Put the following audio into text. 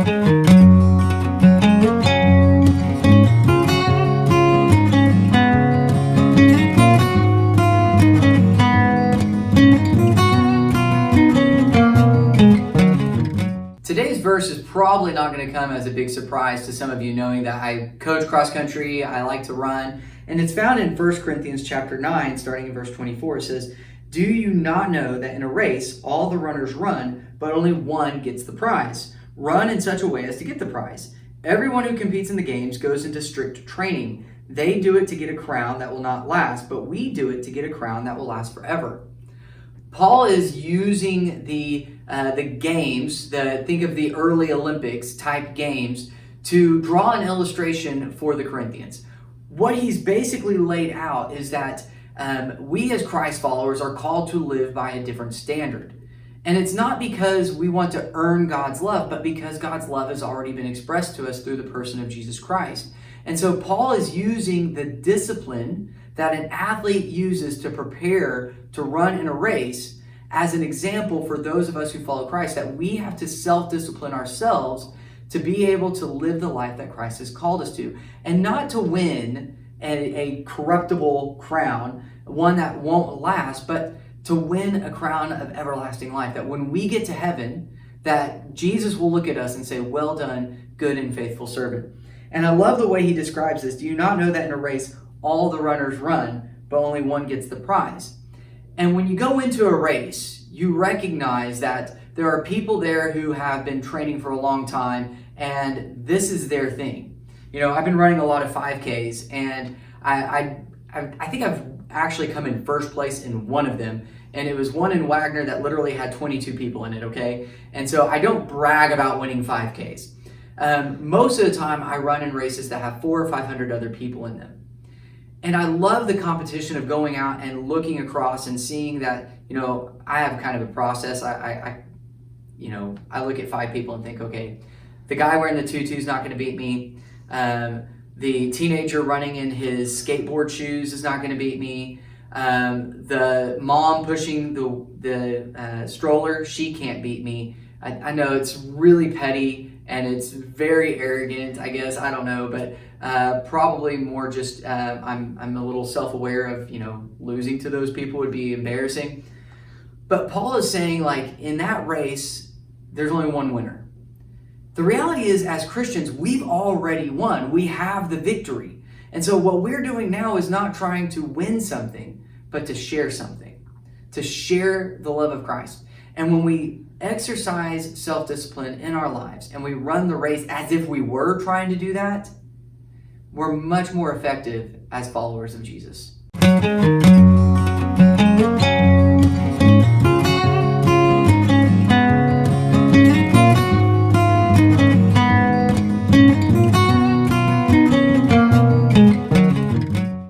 Today's verse is probably not going to come as a big surprise to some of you, knowing that I coach cross country, I like to run, and it's found in 1 Corinthians chapter 9, starting in verse 24. It says, "Do you not know that in a race all the runners run, but only one gets the prize? Run in such a way as to get the prize. Everyone who competes in the games goes into strict training. They do it to get a crown that will not last, but we do it to get a crown that will last forever." Paul is using the games, think of the early Olympics type games, to draw an illustration for the Corinthians. What he's basically laid out is that we as Christ followers are called to live by a different standard. And it's not because we want to earn God's love, but because God's love has already been expressed to us through the person of Jesus Christ. And so Paul is using the discipline that an athlete uses to prepare to run in a race as an example for those of us who follow Christ, that we have to self-discipline ourselves to be able to live the life that Christ has called us to, and not to win a corruptible crown, one that won't last, but to win a crown of everlasting life, that when we get to heaven, that Jesus will look at us and say, "Well done, good and faithful servant." And I love the way he describes this. "Do you not know that in a race all the runners run, but only one gets the prize?" And when you go into a race, you recognize that there are people there who have been training for a long time, and this is their thing. You know, I've been running a lot of 5Ks, and I think I've actually come in first place in one of them, and it was one in Wagner that literally had 22 people in it, okay? And so I don't brag about winning 5Ks. Most of the time, I run in races that have 400 or 500 other people in them. And I love the competition of going out and looking across and seeing that, you know, I have kind of a process. I look at 5 people and think, okay, the guy wearing the tutu is not going to beat me. The teenager running in his skateboard shoes is not going to beat me. The mom pushing the stroller, she can't beat me. I know it's really petty and it's very arrogant, I guess. I don't know, but probably more just I'm a little self-aware of, losing to those people would be embarrassing. But Paul is saying, like, in that race, there's only one winner. The reality is, as Christians, we've already won. We have the victory. And so what we're doing now is not trying to win something, but to share something, to share the love of Christ. And when we exercise self-discipline in our lives and we run the race as if we were trying to do that, we're much more effective as followers of Jesus.